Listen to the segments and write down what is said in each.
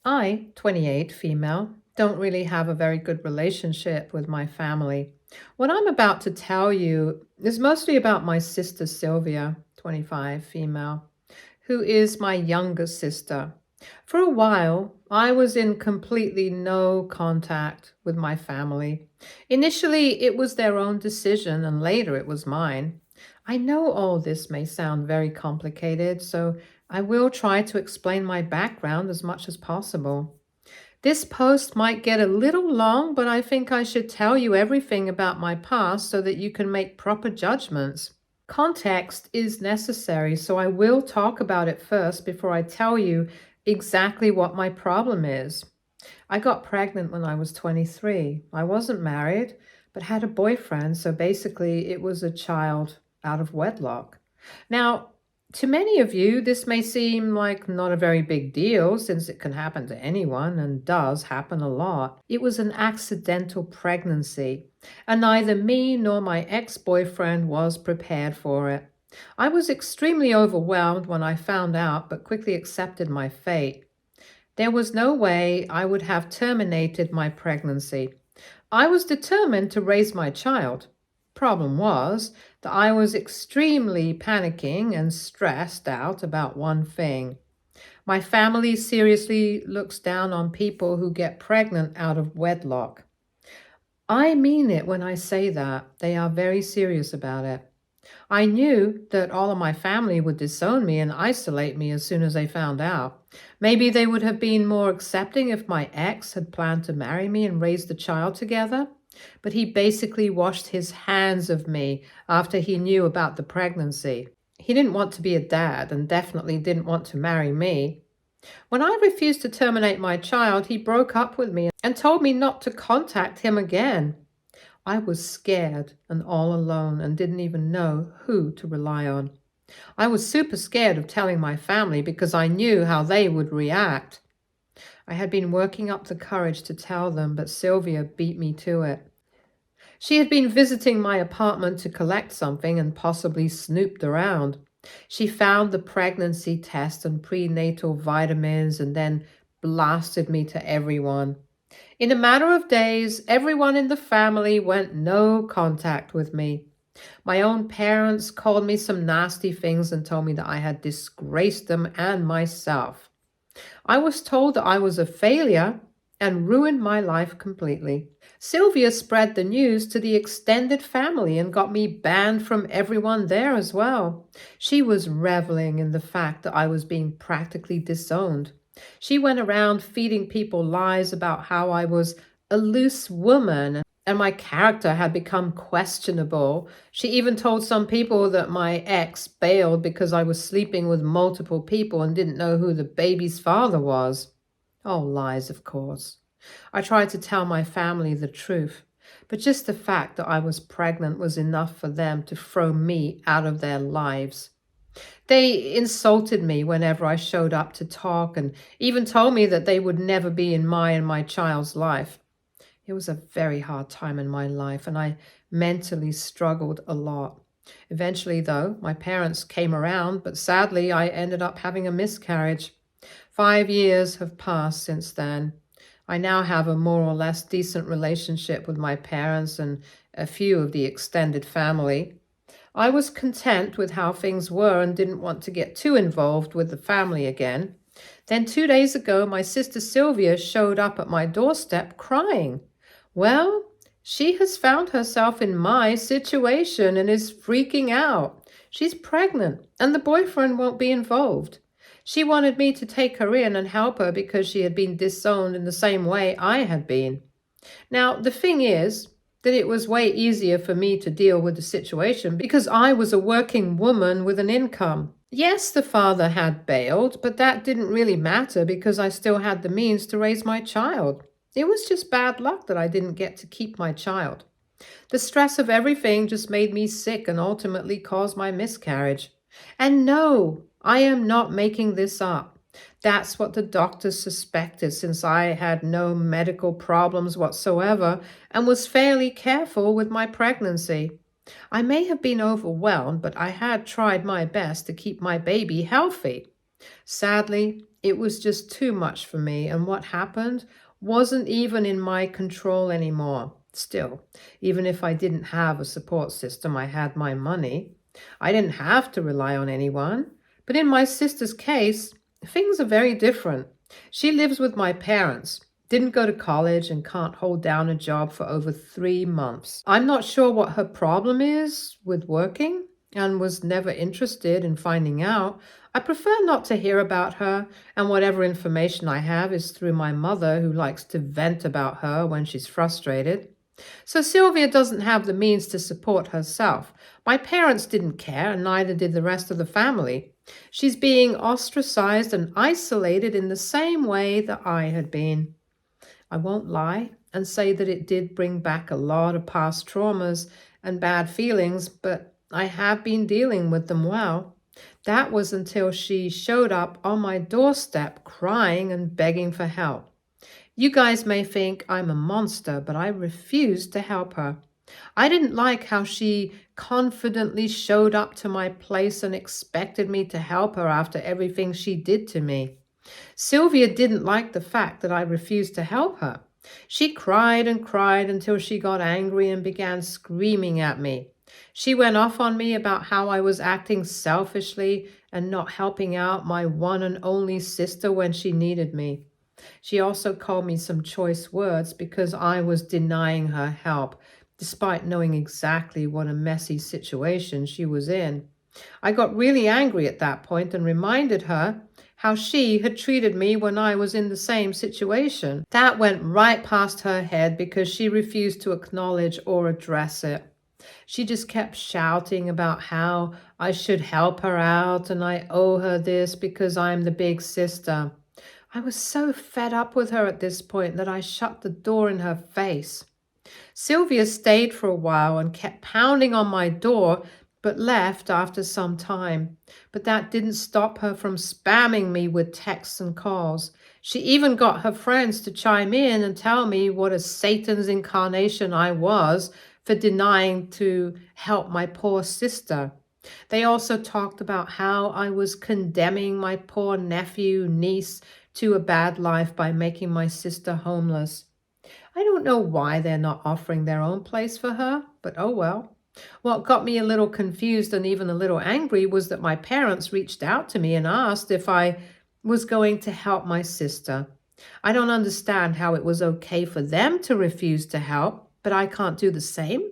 I, 28, female, don't really have a very good relationship with my family. What I'm about to tell you is mostly about my sister Sylvia, 25, female, who is my younger sister. For a while, I was in completely no contact with my family. Initially, it was their own decision, and later it was mine. I know all this may sound very complicated, so I will try to explain my background as much as possible. This post might get a little long, but I think I should tell you everything about my past so that you can make proper judgments. Context is necessary, so I will talk about it first before I tell you exactly what my problem is. I got pregnant when I was 23. I wasn't married, but had a boyfriend, so basically it was a child out of wedlock. Now, to many of you, this may seem like not a very big deal since it can happen to anyone and does happen a lot. It was an accidental pregnancy, and neither me nor my ex boyfriend was prepared for it. I was extremely overwhelmed when I found out, but quickly accepted my fate. There was no way I would have terminated my pregnancy. I was determined to raise my child. Problem was that I was extremely panicking and stressed out about one thing. My family seriously looks down on people who get pregnant out of wedlock. I mean it when I say that. They are very serious about it. I knew that all of my family would disown me and isolate me as soon as they found out. Maybe they would have been more accepting if my ex had planned to marry me and raise the child together. But he basically washed his hands of me after he knew about the pregnancy. He didn't want to be a dad and definitely didn't want to marry me. When I refused to terminate my child, he broke up with me and told me not to contact him again. I was scared and all alone and didn't even know who to rely on. I was super scared of telling my family because I knew how they would react. I had been working up the courage to tell them, but Sylvia beat me to it. She had been visiting my apartment to collect something and possibly snooped around. She found the pregnancy test and prenatal vitamins and then blasted me to everyone. In a matter of days, everyone in the family went no contact with me. My own parents called me some nasty things and told me that I had disgraced them and myself. I was told that I was a failure and ruined my life completely. Sylvia spread the news to the extended family and got me banned from everyone there as well. She was reveling in the fact that I was being practically disowned. She went around feeding people lies about how I was a loose woman and my character had become questionable. She even told some people that my ex bailed because I was sleeping with multiple people and didn't know who the baby's father was. All lies, of course. I tried to tell my family the truth, but just the fact that I was pregnant was enough for them to throw me out of their lives. They insulted me whenever I showed up to talk and even told me that they would never be in my and my child's life. It was a very hard time in my life, and I mentally struggled a lot. Eventually, though, my parents came around, but sadly, I ended up having a miscarriage. 5 years have passed since then. I now have a more or less decent relationship with my parents and a few of the extended family. I was content with how things were and didn't want to get too involved with the family again. Then 2 days ago, my sister Sylvia showed up at my doorstep crying. Well, she has found herself in my situation and is freaking out. She's pregnant and the boyfriend won't be involved. She wanted me to take her in and help her because she had been disowned in the same way I had been. Now, the thing is that it was way easier for me to deal with the situation because I was a working woman with an income. Yes, the father had bailed, but that didn't really matter because I still had the means to raise my child. It was just bad luck that I didn't get to keep my child. The stress of everything just made me sick and ultimately caused my miscarriage. And no, I am not making this up. That's what the doctors suspected since I had no medical problems whatsoever and was fairly careful with my pregnancy. I may have been overwhelmed, but I had tried my best to keep my baby healthy. Sadly, It was just too much for me, and what happened wasn't even in my control anymore. Still, even if I didn't have a support system, I had my money. I didn't have to rely on anyone. But in my sister's case, things are very different. She lives with my parents, didn't go to college, and can't hold down a job for over 3 months. I'm not sure what her problem is with working and was never interested in finding out. I prefer not to hear about her, and whatever information I have is through my mother, who likes to vent about her when she's frustrated. So Sylvia doesn't have the means to support herself. My parents didn't care, and neither did the rest of the family. She's being ostracized and isolated in the same way that I had been. I won't lie and say that it did bring back a lot of past traumas and bad feelings, but I have been dealing with them well. That was until she showed up on my doorstep crying and begging for help. You guys may think I'm a monster, but I refused to help her. I didn't like how she confidently showed up to my place and expected me to help her after everything she did to me. Sylvia didn't like the fact that I refused to help her. She cried and cried until she got angry and began screaming at me. She went off on me about how I was acting selfishly and not helping out my one and only sister when she needed me. She also called me some choice words because I was denying her help, despite knowing exactly what a messy situation she was in. I got really angry at that point and reminded her how she had treated me when I was in the same situation. That went right past her head because she refused to acknowledge or address it. She just kept shouting about how I should help her out and I owe her this because I'm the big sister. I was so fed up with her at this point that I shut the door in her face. Sylvia stayed for a while and kept pounding on my door, but left after some time. But that didn't stop her from spamming me with texts and calls. She even got her friends to chime in and tell me what a Satan's incarnation I was for denying to help my poor sister. They also talked about how I was condemning my poor nephew, niece, to a bad life by making my sister homeless. I don't know why they're not offering their own place for her, but oh well. What got me a little confused and even a little angry was that my parents reached out to me and asked if I was going to help my sister. I don't understand how it was okay for them to refuse to help, but I can't do the same.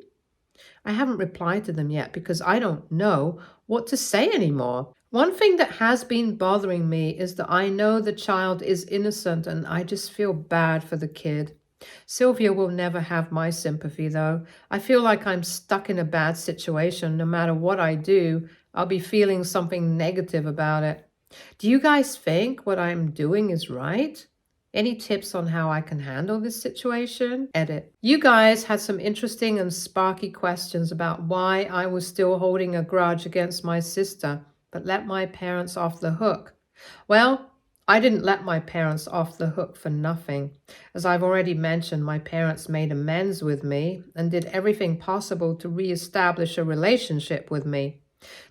I haven't replied to them yet because I don't know what to say anymore. One thing that has been bothering me is that I know the child is innocent and I just feel bad for the kid. Sylvia will never have my sympathy, though. I feel like I'm stuck in a bad situation. No matter what I do, I'll be feeling something negative about it. Do you guys think what I'm doing is right? Any tips on how I can handle this situation? Edit. You guys had some interesting and sparky questions about why I was still holding a grudge against my sister, but let my parents off the hook. Well, I didn't let my parents off the hook for nothing. As I've already mentioned, my parents made amends with me and did everything possible to reestablish a relationship with me.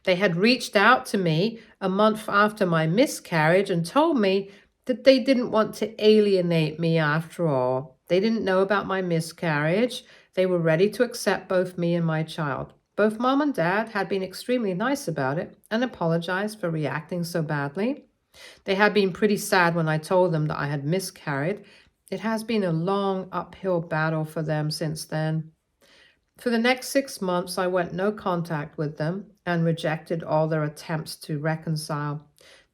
They had reached out to me a month after my miscarriage and told me that they didn't want to alienate me after all. They didn't know about my miscarriage. They were ready to accept both me and my child. Both mom and dad had been extremely nice about it and apologized for reacting so badly. They had been pretty sad when I told them that I had miscarried. It has been a long uphill battle for them since then. For the next 6 months, I went no contact with them and rejected all their attempts to reconcile.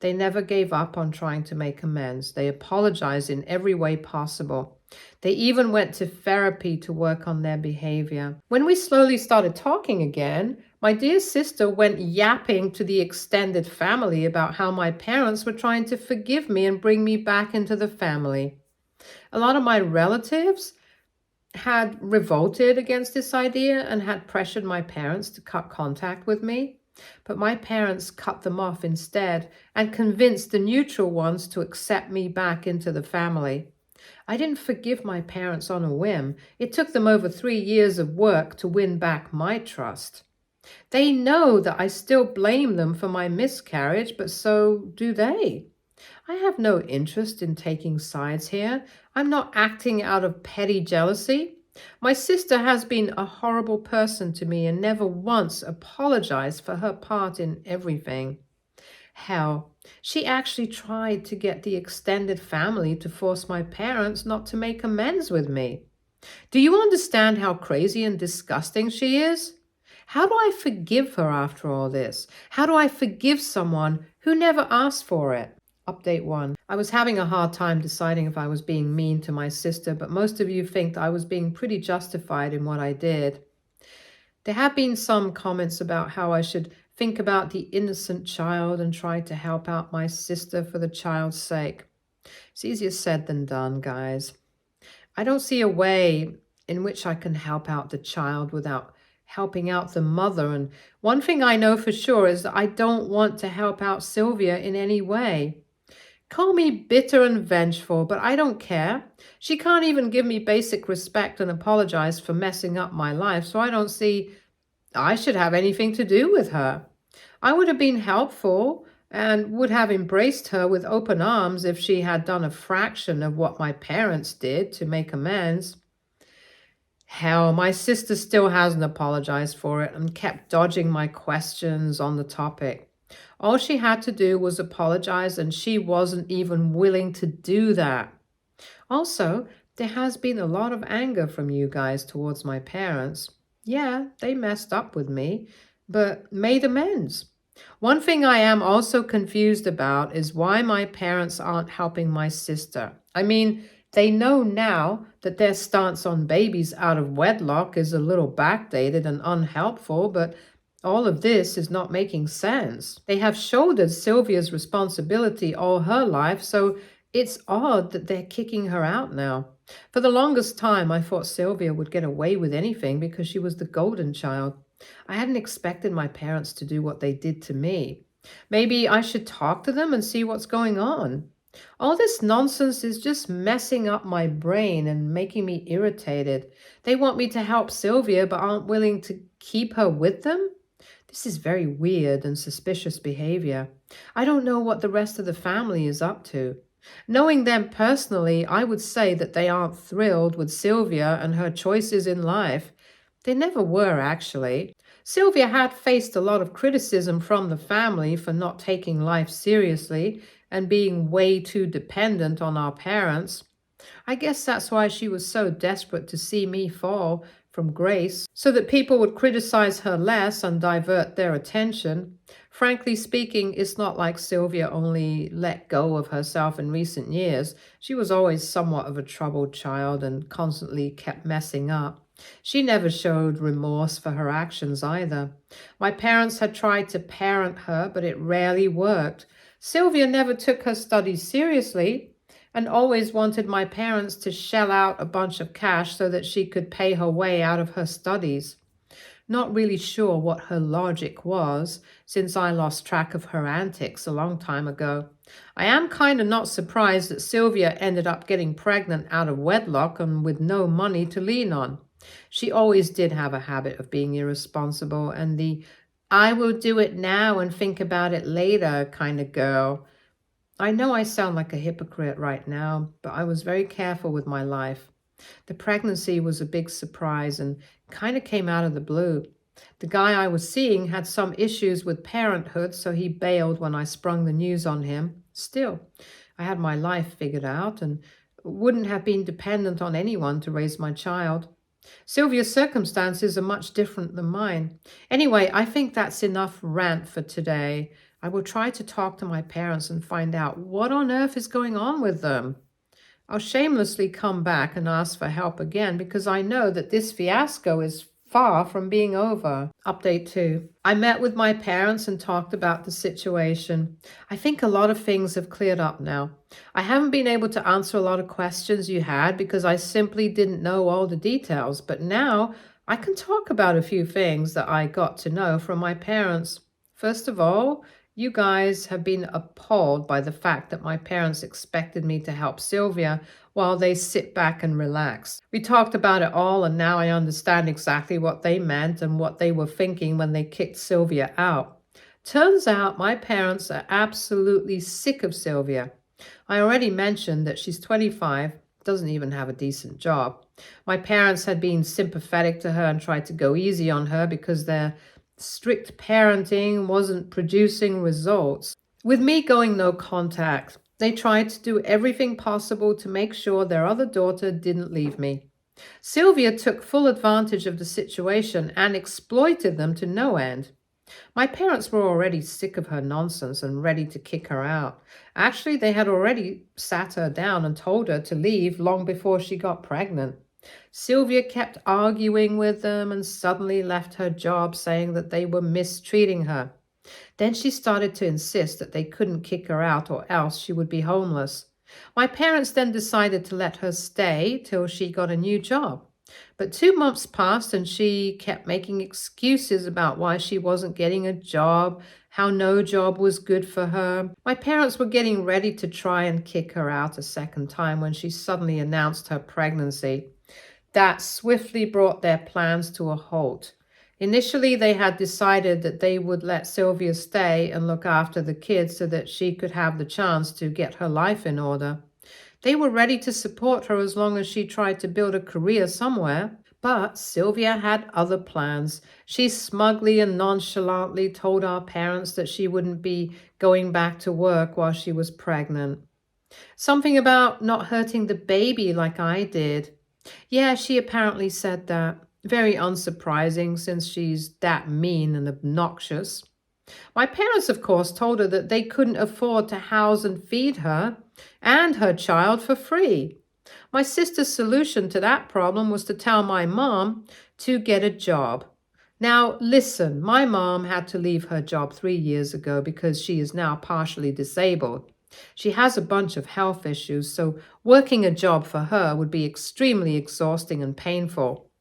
They never gave up on trying to make amends. They apologized in every way possible. They even went to therapy to work on their behavior. When we slowly started talking again, my dear sister went yapping to the extended family about how my parents were trying to forgive me and bring me back into the family. A lot of my relatives had revolted against this idea and had pressured my parents to cut contact with me. But my parents cut them off instead and convinced the neutral ones to accept me back into the family. I didn't forgive my parents on a whim. It took them over 3 years of work to win back my trust. They know that I still blame them for my miscarriage, but so do they. I have no interest in taking sides here. I'm not acting out of petty jealousy. My sister has been a horrible person to me and never once apologized for her part in everything. Hell, she actually tried to get the extended family to force my parents not to make amends with me. Do you understand how crazy and disgusting she is? How do I forgive her after all this? How do I forgive someone who never asked for it? Update 1. I was having a hard time deciding if I was being mean to my sister, but most of you think I was being pretty justified in what I did. There have been some comments about how I should think about the innocent child and try to help out my sister for the child's sake. It's easier said than done, guys. I don't see a way in which I can help out the child without helping out the mother. And one thing I know for sure is that I don't want to help out Sylvia in any way. Call me bitter and vengeful, but I don't care. She can't even give me basic respect and apologize for messing up my life, so I don't see I should have anything to do with her. I would have been helpful and would have embraced her with open arms if she had done a fraction of what my parents did to make amends. Hell, my sister still hasn't apologized for it and kept dodging my questions on the topic. All she had to do was apologize, and she wasn't even willing to do that. Also, there has been a lot of anger from you guys towards my parents. Yeah, they messed up with me, but made amends. One thing I am also confused about is why my parents aren't helping my sister. I mean, they know now that their stance on babies out of wedlock is a little backdated and unhelpful, but all of this is not making sense. They have shouldered Sylvia's responsibility all her life, so it's odd that they're kicking her out now. For the longest time, I thought Sylvia would get away with anything because she was the golden child. I hadn't expected my parents to do what they did to me. Maybe I should talk to them and see what's going on. All this nonsense is just messing up my brain and making me irritated. They want me to help Sylvia but aren't willing to keep her with them? This is very weird and suspicious behavior. I don't know what the rest of the family is up to. Knowing them personally, I would say that they aren't thrilled with Sylvia and her choices in life. They never were, actually. Sylvia had faced a lot of criticism from the family for not taking life seriously and being way too dependent on our parents. I guess that's why she was so desperate to see me fall from grace, so that people would criticize her less and divert their attention. Frankly speaking, it's not like Sylvia only let go of herself in recent years. She was always somewhat of a troubled child and constantly kept messing up. She never showed remorse for her actions either. My parents had tried to parent her, but it rarely worked. Sylvia never took her studies seriously and always wanted my parents to shell out a bunch of cash so that she could pay her way out of her studies. Not really sure what her logic was, since I lost track of her antics a long time ago. I am kind of not surprised that Sylvia ended up getting pregnant out of wedlock and with no money to lean on. She always did have a habit of being irresponsible and the I will do it now and think about it later kind of girl. I know I sound like a hypocrite right now, but I was very careful with my life. The pregnancy was a big surprise and kind of came out of the blue. The guy I was seeing had some issues with parenthood, so he bailed when I sprung the news on him. Still, I had my life figured out and wouldn't have been dependent on anyone to raise my child. Sylvia's circumstances are much different than mine. Anyway, I think that's enough rant for today. I will try to talk to my parents and find out what on earth is going on with them. I'll shamelessly come back and ask for help again because I know that this fiasco is far from being over. Update 2. I met with my parents and talked about the situation. I think a lot of things have cleared up now. I haven't been able to answer a lot of questions you had because I simply didn't know all the details, but now I can talk about a few things that I got to know from my parents. First of all, you guys have been appalled by the fact that my parents expected me to help Sylvia while they sit back and relax. We talked about it all, and now I understand exactly what they meant and what they were thinking when they kicked Sylvia out. Turns out my parents are absolutely sick of Sylvia. I already mentioned that she's 25, doesn't even have a decent job. My parents had been sympathetic to her and tried to go easy on her because their strict parenting wasn't producing results. With me going no contact, they tried to do everything possible to make sure their other daughter didn't leave me. Sylvia took full advantage of the situation and exploited them to no end. My parents were already sick of her nonsense and ready to kick her out. Actually, they had already sat her down and told her to leave long before she got pregnant. Sylvia kept arguing with them and suddenly left her job, saying that they were mistreating her. Then she started to insist that they couldn't kick her out or else she would be homeless. My parents then decided to let her stay till she got a new job. But 2 months passed and she kept making excuses about why she wasn't getting a job, how no job was good for her. My parents were getting ready to try and kick her out a second time when she suddenly announced her pregnancy. That swiftly brought their plans to a halt. Initially, they had decided that they would let Sylvia stay and look after the kids so that she could have the chance to get her life in order. They were ready to support her as long as she tried to build a career somewhere. But Sylvia had other plans. She smugly and nonchalantly told our parents that she wouldn't be going back to work while she was pregnant. Something about not hurting the baby like I did. Yeah, she apparently said that. Very unsurprising since she's that mean and obnoxious. My parents, of course, told her that they couldn't afford to house and feed her and her child for free. My sister's solution to that problem was to tell my mom to get a job. Now, listen, my mom had to leave her job 3 years ago because she is now partially disabled. She has a bunch of health issues, so working a job for her would be extremely exhausting and painful.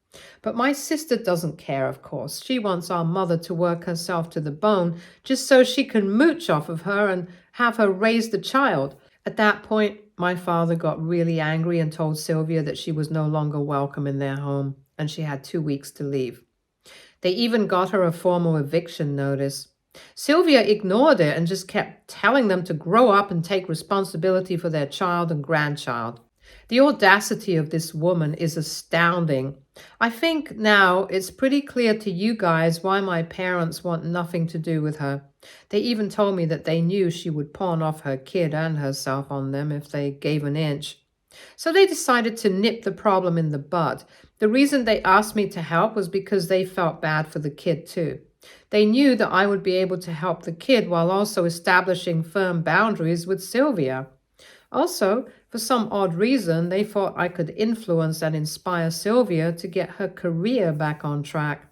But my sister doesn't care, of course. She wants our mother to work herself to the bone just so she can mooch off of her and have her raise the child. At that point, my father got really angry and told Sylvia that she was no longer welcome in their home and she had 2 weeks to leave. They even got her a formal eviction notice. Sylvia ignored it and just kept telling them to grow up and take responsibility for their child and grandchild. The audacity of this woman is astounding. I think now it's pretty clear to you guys why my parents want nothing to do with her. They even told me that they knew she would pawn off her kid and herself on them if they gave an inch. So they decided to nip the problem in the bud. The reason they asked me to help was because they felt bad for the kid too. They knew that I would be able to help the kid while also establishing firm boundaries with Sylvia. Also, for some odd reason, they thought I could influence and inspire Sylvia to get her career back on track.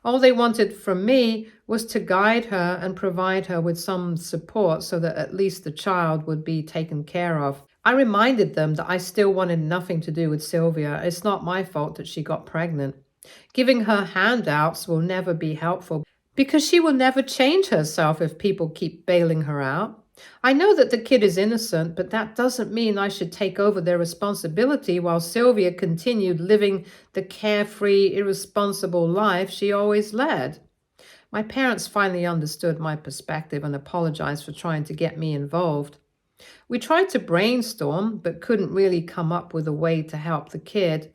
All they wanted from me was to guide her and provide her with some support so that at least the child would be taken care of. I reminded them that I still wanted nothing to do with Sylvia. It's not my fault that she got pregnant. Giving her handouts will never be helpful because she will never change herself if people keep bailing her out. I know that the kid is innocent, but that doesn't mean I should take over their responsibility while Sylvia continued living the carefree, irresponsible life she always led. My parents finally understood my perspective and apologized for trying to get me involved. We tried to brainstorm, but couldn't really come up with a way to help the kid.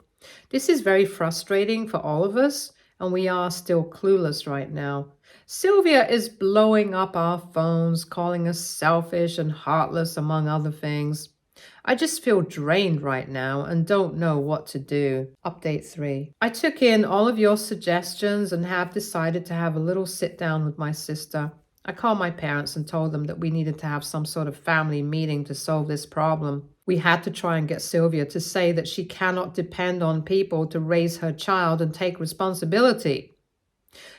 This is very frustrating for all of us, and we are still clueless right now. Sylvia is blowing up our phones, calling us selfish and heartless, among other things. I just feel drained right now and don't know what to do. Update 3. I took in all of your suggestions and have decided to have a little sit down with my sister. I called my parents and told them that we needed to have some sort of family meeting to solve this problem. We had to try and get Sylvia to say that she cannot depend on people to raise her child and take responsibility.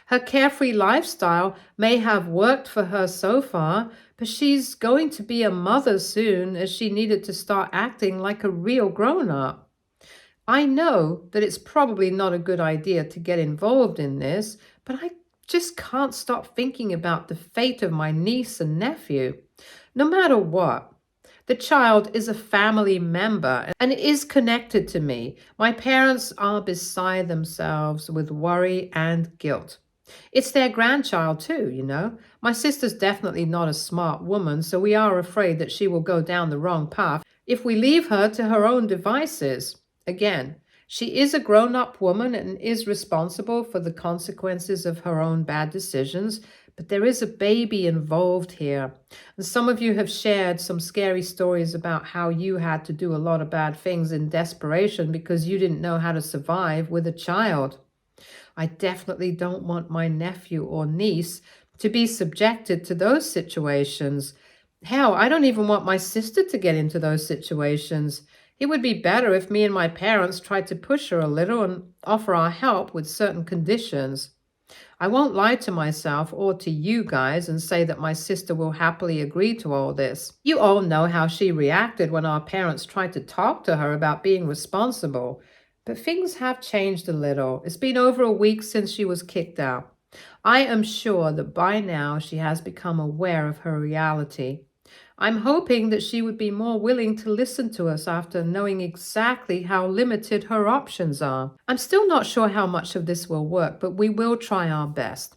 Her carefree lifestyle may have worked for her so far, but she's going to be a mother soon as she needed to start acting like a real grown-up. I know that it's probably not a good idea to get involved in this, but I just can't stop thinking about the fate of my niece and nephew. No matter what, the child is a family member and is connected to me. My parents are beside themselves with worry and guilt. It's their grandchild too, you know. My sister's definitely not a smart woman, so we are afraid that she will go down the wrong path if we leave her to her own devices. Again, she is a grown-up woman and is responsible for the consequences of her own bad decisions, but there is a baby involved here. And some of you have shared some scary stories about how you had to do a lot of bad things in desperation because you didn't know how to survive with a child. I definitely don't want my nephew or niece to be subjected to those situations. Hell, I don't even want my sister to get into those situations. It would be better if me and my parents tried to push her a little and offer our help with certain conditions. I won't lie to myself or to you guys and say that my sister will happily agree to all this. You all know how she reacted when our parents tried to talk to her about being responsible. But things have changed a little. It's been over a week since she was kicked out. I am sure that by now she has become aware of her reality. I'm hoping that she would be more willing to listen to us after knowing exactly how limited her options are. I'm still not sure how much of this will work, but we will try our best.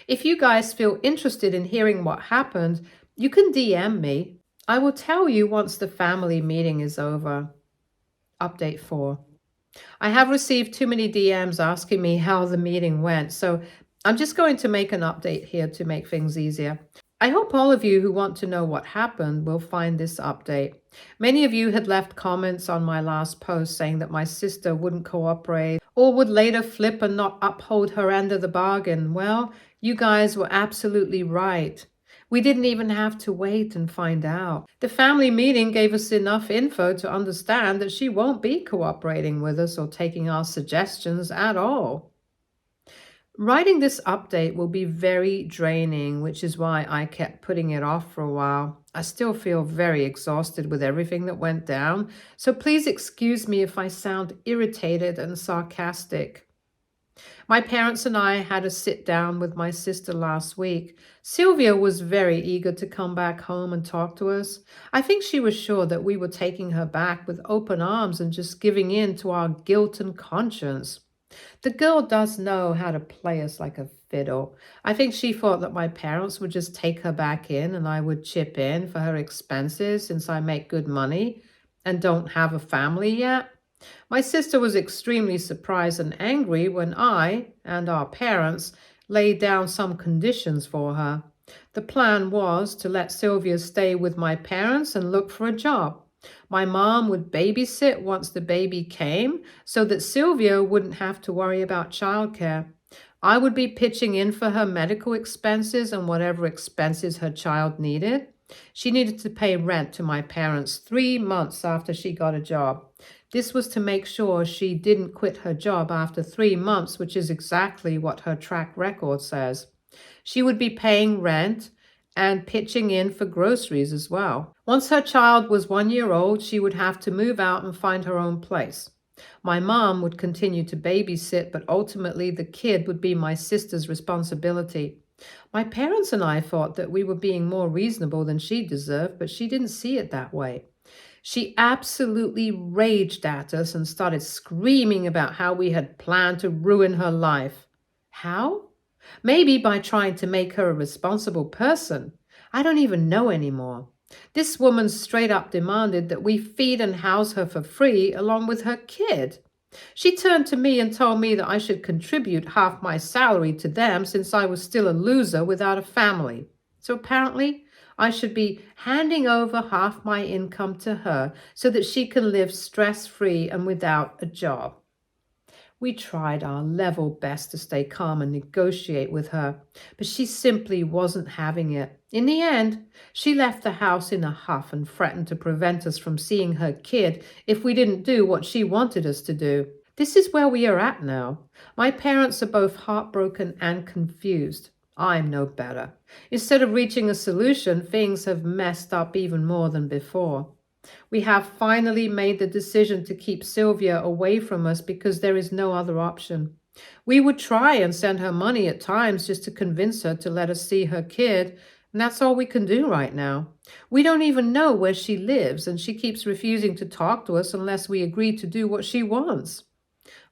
If you guys feel interested in hearing what happened, you can DM me. I will tell you once the family meeting is over. Update 4. I have received too many DMs asking me how the meeting went, so I'm just going to make an update here to make things easier. I hope all of you who want to know what happened will find this update. Many of you had left comments on my last post saying that my sister wouldn't cooperate or would later flip and not uphold her end of the bargain. Well, you guys were absolutely right. We didn't even have to wait and find out. The family meeting gave us enough info to understand that she won't be cooperating with us or taking our suggestions at all. Writing this update will be very draining, which is why I kept putting it off for a while. I still feel very exhausted with everything that went down, so please excuse me if I sound irritated and sarcastic. My parents and I had a sit down with my sister last week. Sylvia was very eager to come back home and talk to us. I think she was sure that we were taking her back with open arms and just giving in to our guilt and conscience. The girl does know how to play us like a fiddle. I think she thought that my parents would just take her back in and I would chip in for her expenses since I make good money and don't have a family yet. My sister was extremely surprised and angry when I and our parents laid down some conditions for her. The plan was to let Sylvia stay with my parents and look for a job. My mom would babysit once the baby came so that Sylvia wouldn't have to worry about childcare. I would be pitching in for her medical expenses and whatever expenses her child needed. She needed to pay rent to my parents 3 months after she got a job. This was to make sure she didn't quit her job after 3 months, which is exactly what her track record says. She would be paying rent and pitching in for groceries as well. Once her child was 1 year old, she would have to move out and find her own place. My mom would continue to babysit, but ultimately the kid would be my sister's responsibility. My parents and I thought that we were being more reasonable than she deserved, but she didn't see it that way. She absolutely raged at us and started screaming about how we had planned to ruin her life. How? Maybe by trying to make her a responsible person. I don't even know anymore. This woman straight up demanded that we feed and house her for free along with her kid. She turned to me and told me that I should contribute half my salary to them since I was still a loser without a family. So apparently, I should be handing over half my income to her so that she can live stress-free and without a job. We tried our level best to stay calm and negotiate with her, but she simply wasn't having it. In the end, she left the house in a huff and threatened to prevent us from seeing her kid if we didn't do what she wanted us to do. This is where we are at now. My parents are both heartbroken and confused. I'm no better. Instead of reaching a solution, things have messed up even more than before. We have finally made the decision to keep Sylvia away from us because there is no other option. We would try and send her money at times just to convince her to let us see her kid, and that's all we can do right now. We don't even know where she lives, and she keeps refusing to talk to us unless we agree to do what she wants.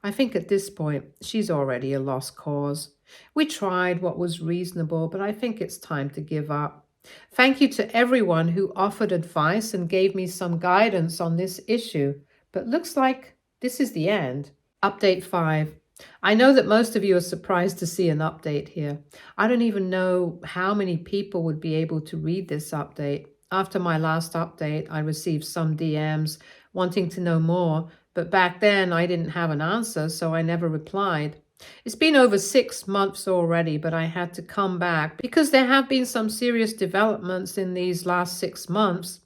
I think at this point, she's already a lost cause. We tried what was reasonable, but I think it's time to give up. Thank you to everyone who offered advice and gave me some guidance on this issue, but looks like this is the end. Update 5. I know that most of you are surprised to see an update here. I don't even know how many people would be able to read this update. After my last update, I received some DMs wanting to know more, but back then I didn't have an answer, so I never replied. It's been over 6 months already, but I had to come back because there have been some serious developments in these last 6 months.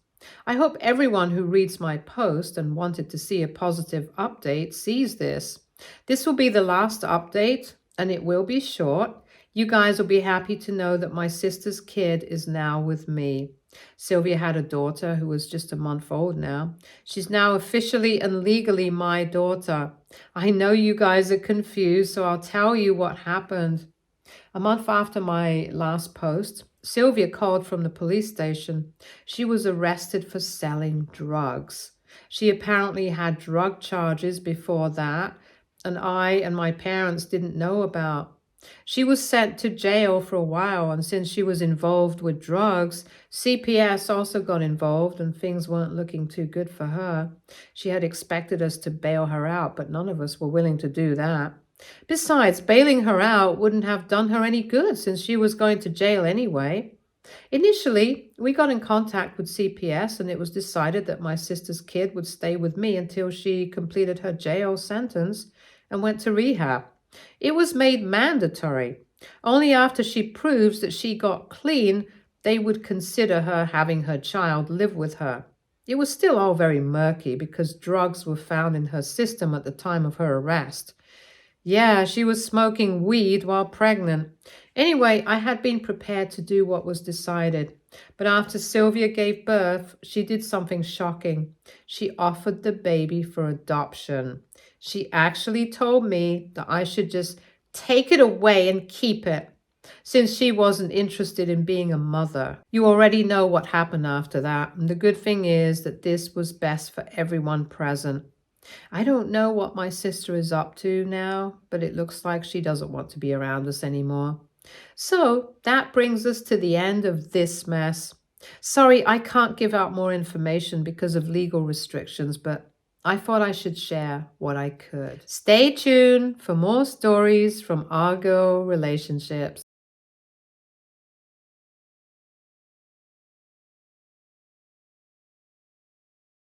I hope everyone who reads my post and wanted to see a positive update sees this. This will be the last update, and it will be short. You guys will be happy to know that my sister's kid is now with me. Sylvia had a daughter who was just a month old now. She's now officially and legally my daughter. I know you guys are confused, so I'll tell you what happened. A month after my last post, Sylvia called from the police station. She was arrested for selling drugs. She apparently had drug charges before that, and I and my parents didn't know about. She was sent to jail for a while, and since she was involved with drugs, CPS also got involved, and things weren't looking too good for her. She had expected us to bail her out, but none of us were willing to do that. Besides, bailing her out wouldn't have done her any good since she was going to jail anyway. Initially, we got in contact with CPS, and it was decided that my sister's kid would stay with me until she completed her jail sentence and went to rehab. It was made mandatory. Only after she proves that she got clean, they would consider her having her child live with her. It was still all very murky because drugs were found in her system at the time of her arrest. Yeah, she was smoking weed while pregnant. Anyway, I had been prepared to do what was decided. But after Sylvia gave birth, she did something shocking. She offered the baby for adoption. She actually told me that I should just take it away and keep it, since she wasn't interested in being a mother. You already know what happened after that, and the good thing is that this was best for everyone present. I don't know what my sister is up to now, but it looks like she doesn't want to be around us anymore. So that brings us to the end of this mess. Sorry, I can't give out more information because of legal restrictions, but I thought I should share what I could. Stay tuned for more stories from our girl relationships.